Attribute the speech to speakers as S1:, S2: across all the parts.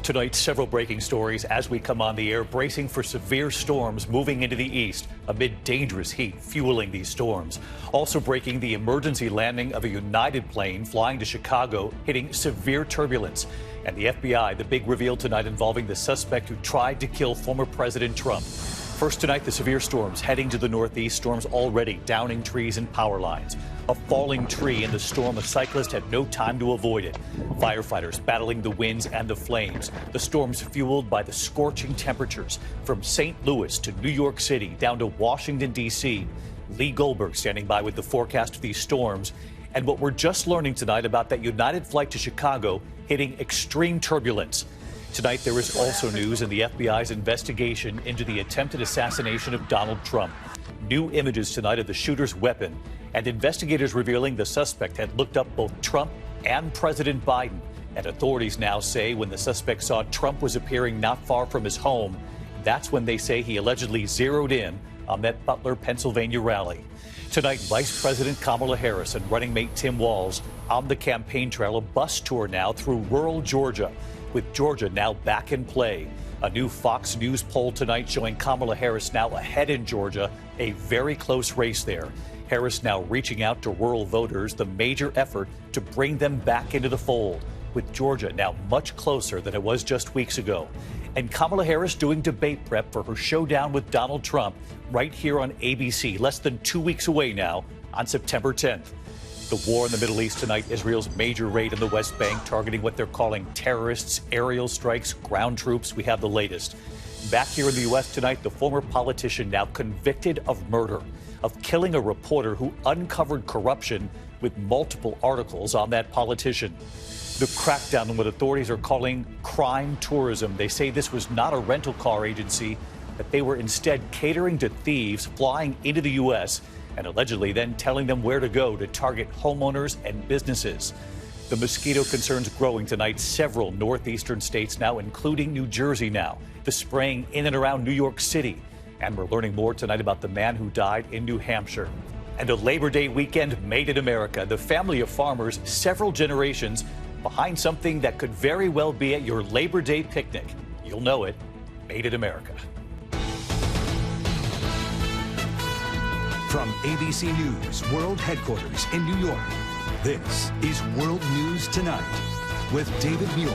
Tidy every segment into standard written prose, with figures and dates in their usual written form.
S1: Tonight, several breaking stories as we come on the air, bracing for severe storms moving into the east amid dangerous heat fueling these storms. Also breaking, the emergency landing of a United plane flying to Chicago, hitting severe turbulence. And the FBI, the big reveal tonight involving the suspect who tried to kill former President Trump. First tonight, the severe storms heading to the northeast, storms already downing trees and power lines. A falling tree in the storm, a cyclist had no time to avoid it. Firefighters battling the winds and the flames. The storms fueled by the scorching temperatures from St. Louis to New York City down to Washington, D.C. Lee Goldberg standing by with the forecast of these storms and what we're just learning tonight about that United flight to Chicago hitting extreme turbulence. Tonight, there is also news in the FBI's investigation into the attempted assassination of Donald Trump. New images tonight of the shooter's weapon, and investigators revealing the suspect had looked up both Trump and President Biden. And authorities now say when the suspect saw Trump was appearing not far from his home, that's when they say he allegedly zeroed in on that Butler, Pennsylvania rally. Tonight, Vice President Kamala Harris and running mate Tim Walz on the campaign trail, a bus tour now through rural Georgia, with Georgia now back in play. A new Fox News poll tonight showing Kamala Harris now ahead in Georgia, a very close race there. Harris now reaching out to rural voters, the major effort to bring them back into the fold, with Georgia now much closer than it was just weeks ago. And Kamala Harris doing debate prep for her showdown with Donald Trump right here on ABC, less than 2 weeks away now on September 10th. The war in the Middle East tonight, Israel's major raid in the West Bank, targeting what they're calling terrorists, aerial strikes, ground troops. We have the latest. Back here in the U.S. tonight, the former politician now convicted of murder, of killing a reporter who uncovered corruption with multiple articles on that politician. The crackdown on what authorities are calling crime tourism. They say this was not a rental car agency, that they were instead catering to thieves flying into the U.S., and allegedly then telling them where to go to target homeowners and businesses. The mosquito concerns growing tonight, several northeastern states now, including New Jersey now. The spraying in and around New York City. And we're learning more tonight about the man who died in New Hampshire. And a Labor Day weekend made in America. The family of farmers, several generations, behind something that could very well be at your Labor Day picnic. You'll know it, made in America.
S2: From ABC News World Headquarters in New York, this is World News Tonight with David Muir.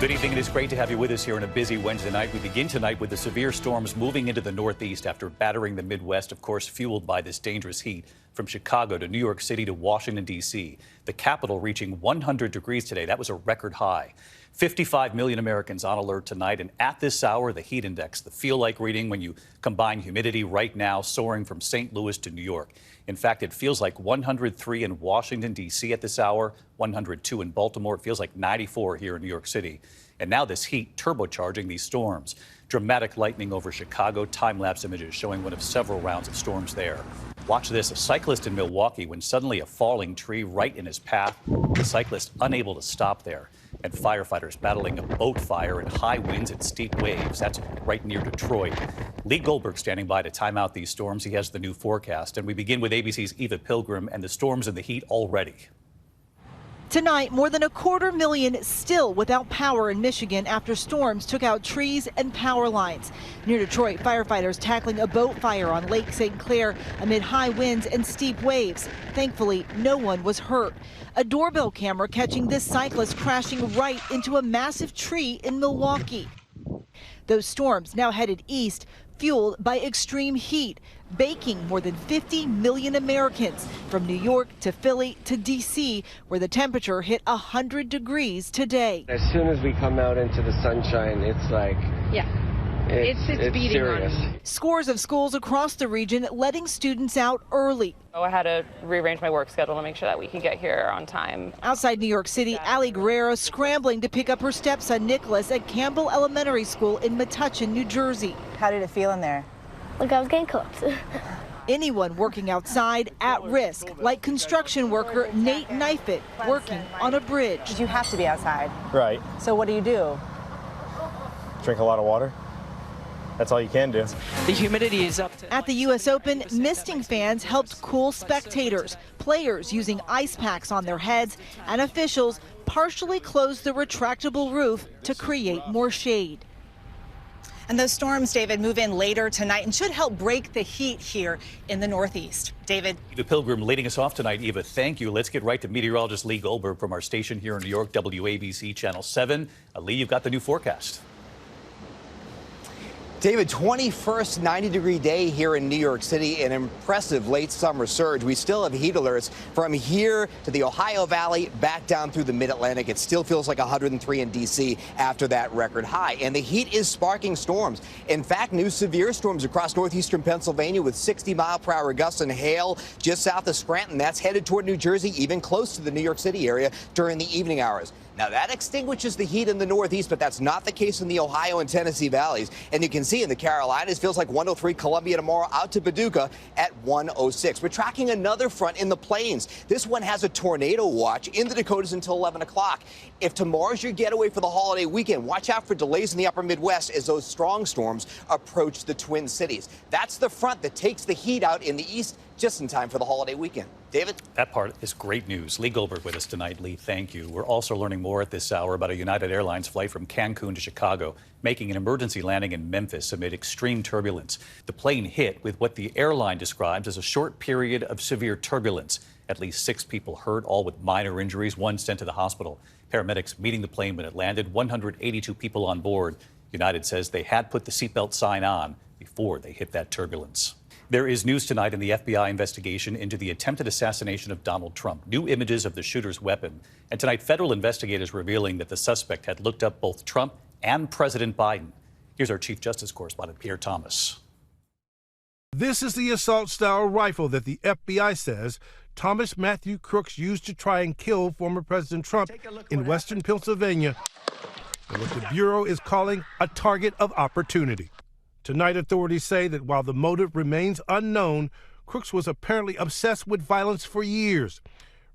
S1: Good evening. It is great to have you with us here on a busy Wednesday night. We begin tonight with the severe storms moving into the Northeast after battering the Midwest, of course, fueled by this dangerous heat from Chicago to New York City to Washington, D.C. The capital reaching 100 degrees today. That was a record high. 55 million Americans on alert tonight. And at this hour, the heat index, the feel-like reading when you combine humidity right now, soaring from St. Louis to New York. In fact, it feels like 103 in Washington, D.C. at this hour, 102 in Baltimore. It feels like 94 here in New York City. And now this heat turbocharging these storms. Dramatic lightning over Chicago, time-lapse images showing one of several rounds of storms there. Watch this, a cyclist in Milwaukee when suddenly a falling tree right in his path. The cyclist unable to stop there. And firefighters battling a boat fire in high winds and steep waves. That's right near Detroit. Lee Goldberg standing by to time out these storms. He has the new forecast. And we begin with ABC's Eva Pilgrim and the storms and the heat already.
S3: Tonight, more than 250,000 still without power in Michigan after storms took out trees and power lines. Near Detroit, firefighters tackling a boat fire on Lake St. Clair amid high winds and steep waves. Thankfully, no one was hurt. A doorbell camera catching this cyclist crashing right into a massive tree in Milwaukee. Those storms now headed east, fueled by extreme heat, baking more than 50 million Americans from New York to Philly to D.C., where the temperature hit 100 degrees today.
S4: As soon as we come out into the sunshine, it's like, it's beating
S5: serious.
S4: on you.
S3: Scores of schools across the region letting students out early.
S5: I had to rearrange my work schedule to make sure that we could get here on time.
S3: Outside New York City, Allie Guerrero scrambling to pick up her stepson Nicholas at Campbell Elementary School in Metuchen, New Jersey.
S6: How did it feel in there?
S7: Like I was getting cooked.
S3: Anyone working outside at risk, like construction worker Nate Knifeit working on a bridge.
S6: You have to be outside.
S8: Right.
S6: So what do you do?
S8: Drink a lot of water. That's all you can do.
S9: The humidity is up to...
S3: At the U.S. Open, misting fans helped cool spectators, players using ice packs on their heads, and officials partially closed the retractable roof to create more shade.
S7: And those storms, David, move in later tonight and should help break the heat here in the Northeast. David.
S1: Eva Pilgrim leading us off tonight. Eva, thank you. Let's get right to meteorologist Lee Goldberg from our station here in New York, WABC Channel 7. Lee, you've got the new forecast.
S9: David, 21st 90-degree day here in New York City, an impressive late summer surge. We still have heat alerts from here to the Ohio Valley, back down through the mid-Atlantic. It still feels like 103 in D.C. after that record high. And the heat is sparking storms. In fact, new severe storms across northeastern Pennsylvania with 60-mile-per-hour gusts and hail just south of Scranton. That's headed toward New Jersey, even close to the New York City area during the evening hours. Now, that extinguishes the heat in the Northeast, but that's not the case in the Ohio and Tennessee valleys. And you can see in the Carolinas, feels like 103 Columbia tomorrow, out to Paducah at 106. We're tracking another front in the plains. This one has a tornado watch in the Dakotas until 11 o'clock. If tomorrow's your getaway for the holiday weekend, watch out for delays in the upper Midwest as those strong storms approach the Twin Cities. That's the front that takes the heat out in the east just in time for the holiday weekend. David?
S1: That part is great news. Lee Goldberg with us tonight. Lee, thank you. We're also learning more at this hour about a United Airlines flight from Cancun to Chicago, making an emergency landing in Memphis amid extreme turbulence. The plane hit with what the airline describes as a short period of severe turbulence. At least 6 people hurt, all with minor injuries, 1 sent to the hospital. Paramedics meeting the plane when it landed, 182 people on board. United says they had put the seatbelt sign on before they hit that turbulence. There is news tonight in the FBI investigation into the attempted assassination of Donald Trump. New images of the shooter's weapon. And tonight, federal investigators revealing that the suspect had looked up both Trump and President Biden. Here's our Chief Justice correspondent, Pierre Thomas.
S10: This is the assault-style rifle that the FBI says Thomas Matthew Crooks used to try and kill former President Trump in western Pennsylvania, and what the Bureau is calling a target of opportunity. Tonight, authorities say that while the motive remains unknown, Crooks was apparently obsessed with violence for years,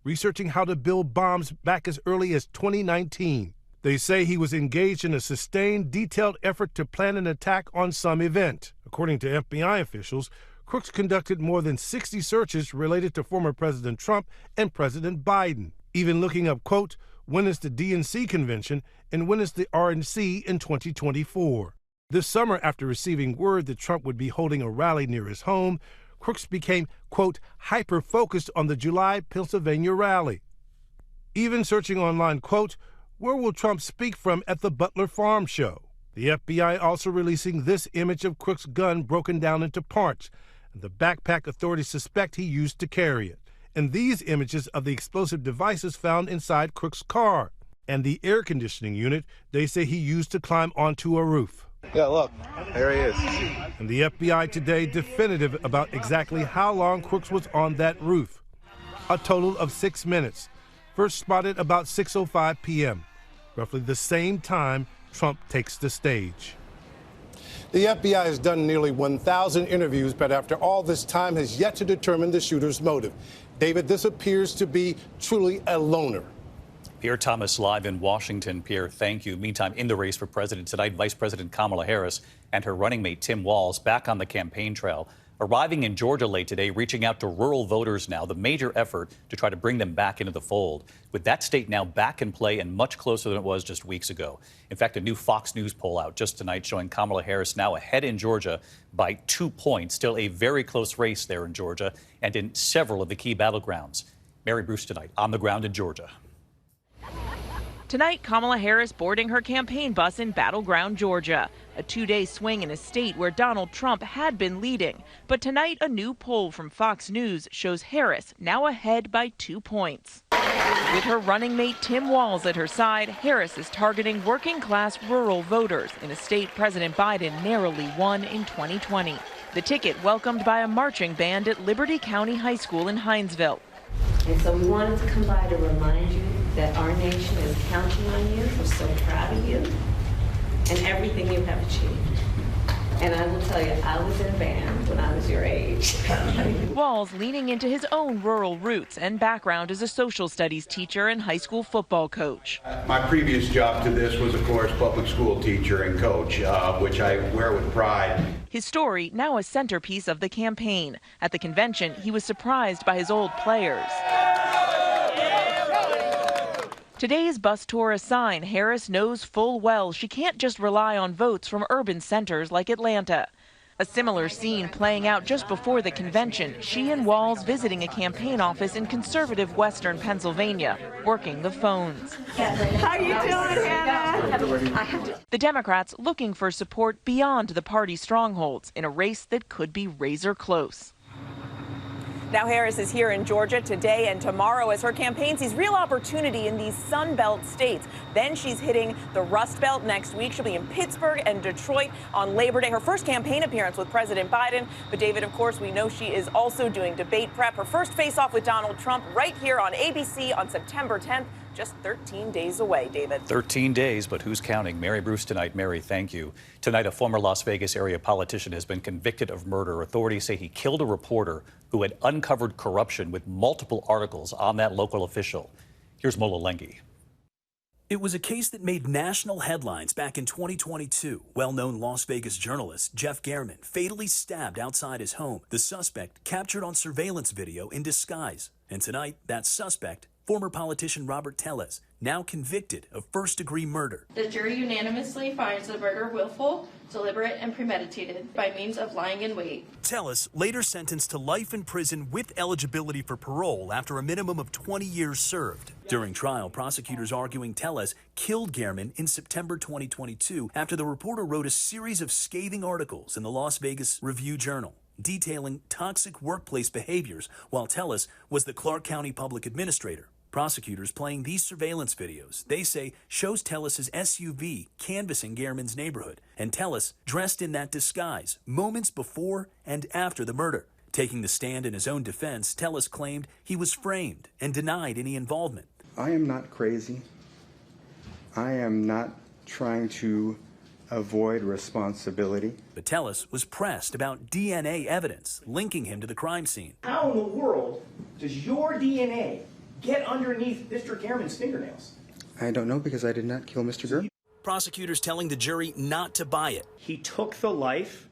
S10: researching how to build bombs back as early as 2019. They say he was engaged in a sustained, detailed effort to plan an attack on some event. According to FBI officials, Crooks conducted more than 60 searches related to former President Trump and President Biden, even looking up, quote, when is the DNC convention and when is the RNC in 2024. This summer, after receiving word that Trump would be holding a rally near his home, Crooks became, quote, hyper-focused on the July Pennsylvania rally. Even searching online, quote, where will Trump speak from at the Butler Farm show? The FBI also releasing this image of Crooks' gun broken down into parts, and the backpack authorities suspect he used to carry it. And these images of the explosive devices found inside Crooks' car, and the air conditioning unit they say he used to climb onto a roof.
S8: Yeah, look, there he is.
S10: And the FBI today definitive about exactly how long Crooks was on that roof. A total of 6 minutes. First spotted about 6:05 p.m., roughly the same time Trump takes the stage.
S11: The FBI has done nearly 1,000 interviews, but after all this time has yet to determine the shooter's motive. David, this appears to be truly a loner.
S1: Pierre Thomas live in Washington. Pierre, thank you. Meantime, in the race for president tonight, Vice President Kamala Harris and her running mate Tim Walz back on the campaign trail, arriving in Georgia late today, reaching out to rural voters now, the major effort to try to bring them back into the fold. With that state now back in play and much closer than it was just weeks ago. In fact, a new Fox News poll out just tonight showing Kamala Harris now ahead in Georgia by 2 points. Still a very close race there in Georgia and in several of the key battlegrounds. Mary Bruce tonight on the ground in Georgia.
S12: Tonight, Kamala Harris boarding her campaign bus in battleground Georgia, a 2-day swing in a state where Donald Trump had been leading. But tonight, a new poll from Fox News shows Harris now ahead by 2 points. With her running mate Tim Walz at her side, Harris is targeting working-class rural voters in a state President Biden narrowly won in 2020. The ticket welcomed by a marching band at Liberty County High School in Hinesville.
S13: And so we wanted to come by to remind you that our nation is counting on you. We're so proud of you and everything you have achieved. And I will tell you, I was in a band when I was your age.
S12: Walz leaning into his own rural roots and background as a social studies teacher and high school football coach.
S14: My previous job to this was, of course, public school teacher and coach, which I wear with pride.
S12: His story now a centerpiece of the campaign. At the convention, he was surprised by his old players. Today's bus tour aside, Harris knows full well she can't just rely on votes from urban centers like Atlanta. A similar scene playing out just before the convention, she and Walz visiting a campaign office in conservative western Pennsylvania, working the phones.
S13: How you doing, Hannah?
S12: The Democrats looking for support beyond the party strongholds in a race that could be razor close.
S15: Now Harris is here in Georgia today and tomorrow as her campaign sees real opportunity in these Sun Belt states. Then she's hitting the Rust Belt next week. She'll be in Pittsburgh and Detroit on Labor Day, her first campaign appearance with President Biden. But David, of course, we know she is also doing debate prep. Her first face-off with Donald Trump right here on ABC on September 10th. Just 13 days away, David.
S1: 13 days, but who's counting? Mary Bruce tonight. Mary, thank you. Tonight, a former Las Vegas area politician has been convicted of murder. Authorities say he killed a reporter who had uncovered corruption with multiple articles on that local official. Here's Mola Lenghi.
S16: It was a case that made national headlines back in 2022. Well-known Las Vegas journalist Jeff Gehrman fatally stabbed outside his home. The suspect captured on surveillance video in disguise. And tonight, that suspect, former politician Robert Tellez, now convicted of first-degree murder.
S17: The jury unanimously finds the murder willful, deliberate, and premeditated by means of lying in wait.
S16: Tellez later sentenced to life in prison with eligibility for parole after a minimum of 20 years served. During trial, prosecutors arguing Tellez killed Gehrman in September 2022 after the reporter wrote a series of scathing articles in the Las Vegas Review-Journal detailing toxic workplace behaviors while Tellez was the Clark County public administrator. Prosecutors playing these surveillance videos, they say, shows Tellez's SUV canvassing Gehrman's neighborhood, and Tellez dressed in that disguise moments before and after the murder. Taking the stand in his own defense, Tellez claimed he was framed and denied any involvement.
S18: I am not crazy. I am not trying to avoid responsibility.
S16: But Tellez was pressed about DNA evidence linking him to the crime scene.
S19: How in the world does your DNA get underneath Mr. Gehrman's fingernails?
S18: I don't know, because I did not kill Mr. Gehrman.
S16: Prosecutors telling the jury not to buy it.
S19: He took the life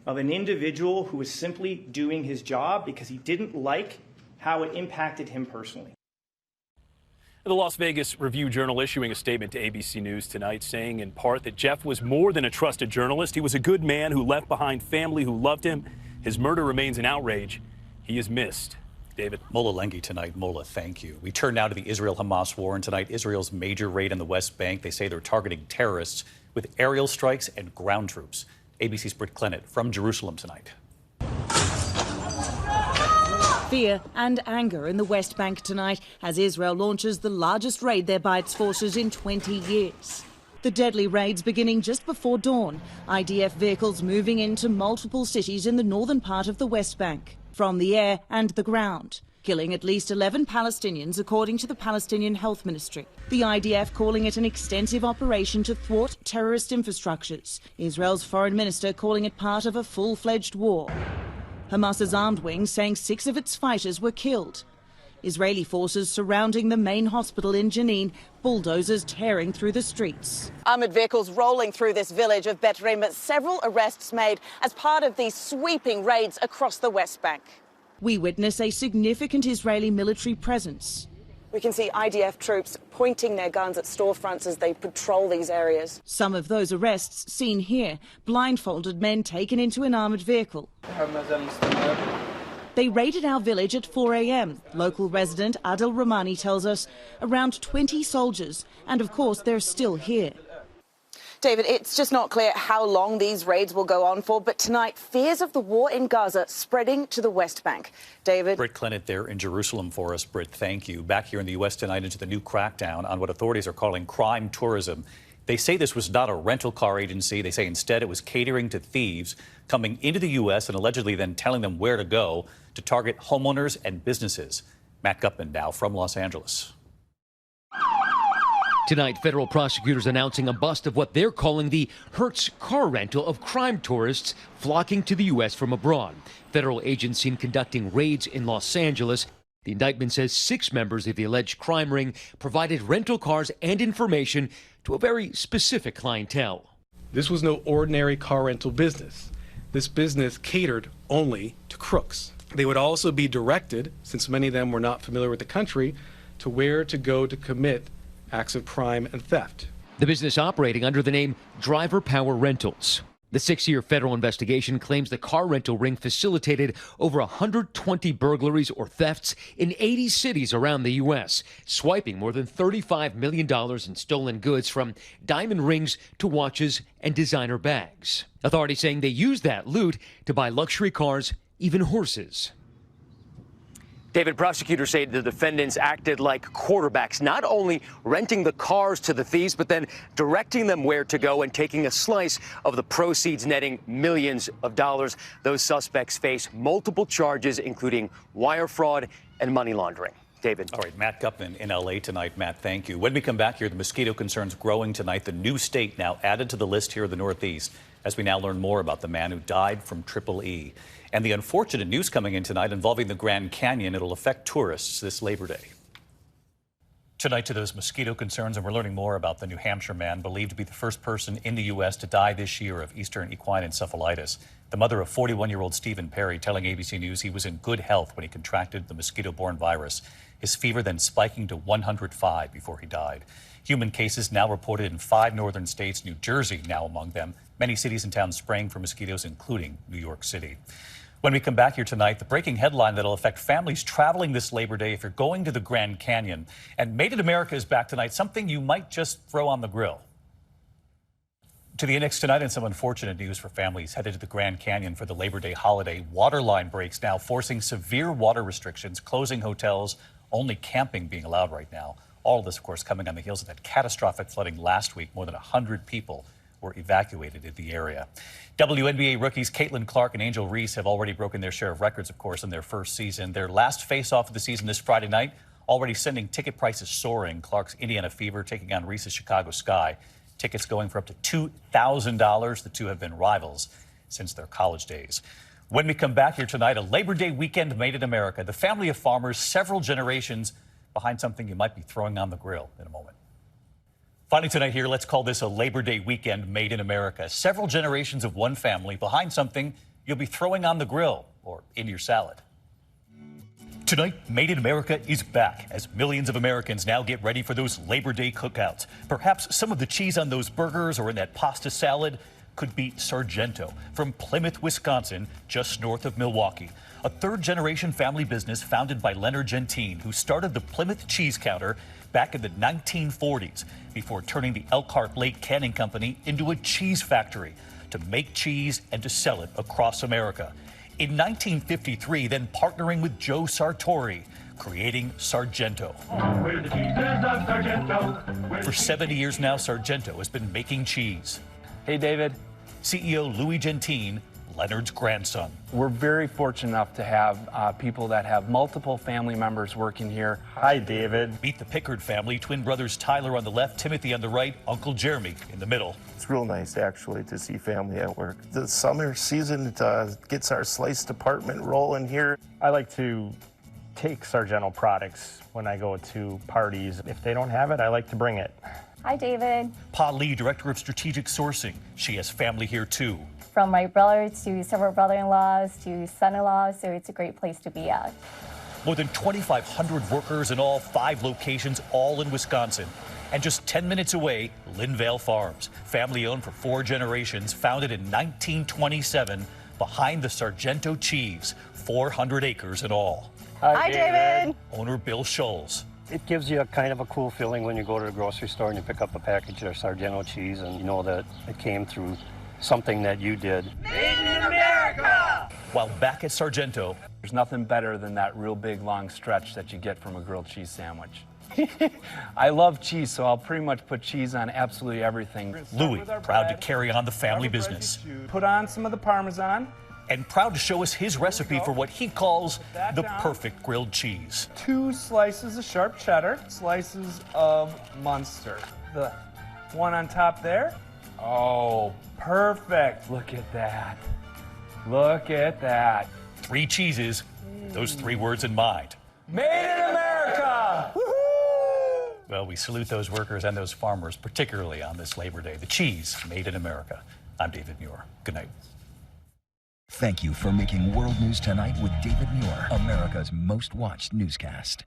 S19: of an individual who was simply doing his job because he didn't like how it impacted him personally.
S20: The Las Vegas Review-Journal issuing a statement to ABC News tonight saying in part that Jeff was more than a trusted journalist. He was a good man who left behind family who loved him. His murder remains an outrage. He is missed. David.
S1: Mola Lenghi tonight. Mola, thank you. We turn now to the Israel-Hamas war, and tonight Israel's major raid on the West Bank. They say they're targeting terrorists with aerial strikes and ground troops. ABC's Britt Clennett from Jerusalem tonight.
S21: Fear and anger in the West Bank tonight as Israel launches the largest raid there by its forces in 20 years. The deadly raids beginning just before dawn. IDF vehicles moving into multiple cities in the northern part of the West Bank, from the air and the ground, killing at least 11 Palestinians, according to the Palestinian Health Ministry. The IDF calling it an extensive operation to thwart terrorist infrastructures. Israel's foreign minister calling it part of a full-fledged war. Hamas's armed wing saying 6 of its fighters were killed. Israeli forces surrounding the main hospital in Jenin, bulldozers tearing through the streets.
S22: Armoured vehicles rolling through this village of Bet Remet, several arrests made as part of these sweeping raids across the West Bank.
S21: We witness a significant Israeli military presence.
S22: We can see IDF troops pointing their guns at storefronts as they patrol these areas.
S21: Some of those arrests seen here, blindfolded men taken into an armoured vehicle. They raided our village at 4 a.m. Local resident Adel Rahmani tells us around 20 soldiers, and of course they're still here.
S22: David, it's just not clear how long these raids will go on for, but tonight, fears of the war in Gaza spreading to the West Bank. David?
S1: Britt Clennett there in Jerusalem for us. Britt, thank you. Back here in the U.S. tonight into the new crackdown on what authorities are calling crime tourism. They say this was not a rental car agency. They say instead it was catering to thieves coming into the U.S. and allegedly then telling them where to go to target homeowners and businesses. Matt Gutman now from Los Angeles.
S23: Tonight, federal prosecutors announcing a bust of what they're calling the Hertz car rental of crime tourists flocking to the U.S. from abroad. Federal agents seen conducting raids in Los Angeles. The indictment says 6 members of the alleged crime ring provided rental cars and information to a very specific clientele.
S24: This was no ordinary car rental business. This business catered only to crooks. They would also be directed, since many of them were not familiar with the country, to where to go to commit acts of crime and theft.
S23: The business operating under the name Driver Power Rentals. The 6-year federal investigation claims the car rental ring facilitated over 120 burglaries or thefts in 80 cities around the U.S., swiping more than $35 million in stolen goods from diamond rings to watches and designer bags. Authorities saying they used that loot to buy luxury cars, even horses. David, prosecutors say the defendants acted like quarterbacks, not only renting the cars to the thieves, but then directing them where to go and taking a slice of the proceeds, netting millions of dollars. Those suspects face multiple charges, including wire fraud and money laundering. David.
S1: All right, Matt Gutman in L.A. tonight. Matt, thank you. When we come back here, the mosquito concerns growing tonight. The new state now added to the list here in the Northeast as we now learn more about the man who died from Triple E. And the unfortunate news coming in tonight involving the Grand Canyon. It'll affect tourists this Labor Day. Tonight to those mosquito concerns, and we're learning more about the New Hampshire man believed to be the first person in the U.S. to die this year of Eastern equine encephalitis. The mother of 41-year-old Stephen Perry telling ABC News he was in good health when he contracted the mosquito-borne virus. His fever then spiking to 105 before he died. Human cases now reported in 5 northern states, New Jersey now among them. Many cities and towns spraying for mosquitoes, including New York City. When we come back here tonight, the breaking headline that'll affect families traveling this Labor Day if you're going to the Grand Canyon. And Made in America is back tonight, something you might just throw on the grill. To the annex tonight, and some unfortunate news for families headed to the Grand Canyon for the Labor Day holiday. Waterline breaks now, forcing severe water restrictions, closing hotels, only camping being allowed right now. All of this, of course, coming on the heels of that catastrophic flooding last week. More than 100 people were evacuated in the area. WNBA rookies Caitlin Clark and Angel Reese have already broken their share of records, of course, in their first season. Their last face-off of the season this Friday night, already sending ticket prices soaring. Clark's Indiana Fever taking on Reese's Chicago Sky. Tickets going for up to $2,000. The two have been rivals since their college days. When we come back here tonight, a Labor Day weekend made in America. The family of farmers, several generations behind something you might be throwing on the grill in a moment. Finally tonight here, let's call this a Labor Day weekend made in America. Several generations of one family behind something you'll be throwing on the grill or in your salad. Tonight, Made in America is back as millions of Americans now get ready for those Labor Day cookouts. Perhaps some of the cheese on those burgers or in that pasta salad could be Sargento from Plymouth, Wisconsin, just north of Milwaukee. A third-generation family business founded by Leonard Gentine, who started the Plymouth Cheese Counter back in the 1940s before turning the Elkhart Lake Canning Company into a cheese factory to make cheese and to sell it across America. In 1953, then partnering with Joe Sartori, creating Sargento. For 70 years now, Sargento has been making cheese.
S2: Hey, David.
S1: CEO Louis Gentine, Leonard's grandson.
S2: We're very fortunate enough to have people that have multiple family members working here.
S1: Hi, David. Meet the Pickard family, twin brothers Tyler on the left, Timothy on the right, Uncle Jeremy in the middle.
S4: It's real nice, actually, to see family at work. The summer season gets our slice department rolling here.
S8: I like to take Sargento products when I go to parties. If they don't have it, I like to bring it.
S5: Hi, David.
S1: Pa Lee, Director of Strategic Sourcing. She has family here, too.
S5: From my brother to several brother-in-laws to son-in-laws, so it's a great place to be at.
S1: More than 2,500 workers in all 5 locations, all in Wisconsin. And just 10 minutes away, Linvale Farms, family-owned for 4 generations, founded in 1927, behind the Sargento cheese, 400 acres in all.
S5: Hi, David.
S1: Owner Bill Scholes.
S6: It gives you a kind of a cool feeling when you go to the grocery store and you pick up a package of Sargento cheese and you know that it came through something that you did.
S2: Made in America!
S1: While back at Sargento,
S2: there's nothing better than that real big long stretch that you get from a grilled cheese sandwich. I love cheese, so I'll pretty much put cheese on absolutely everything.
S1: Louis, proud to carry on the family business.
S2: Put on some of the Parmesan.
S1: And proud to show us his recipe for what he calls the perfect grilled cheese.
S2: 2 slices of sharp cheddar, slices of Munster. The one on top there. Oh, perfect. Look at that. Look at that.
S1: 3 cheeses, those 3 words in mind.
S2: Made in America! Woohoo!
S1: Well, we salute those workers and those farmers, particularly on this Labor Day. The cheese made in America. I'm David Muir. Good night.
S25: Thank you for making World News Tonight with David Muir, America's most watched newscast.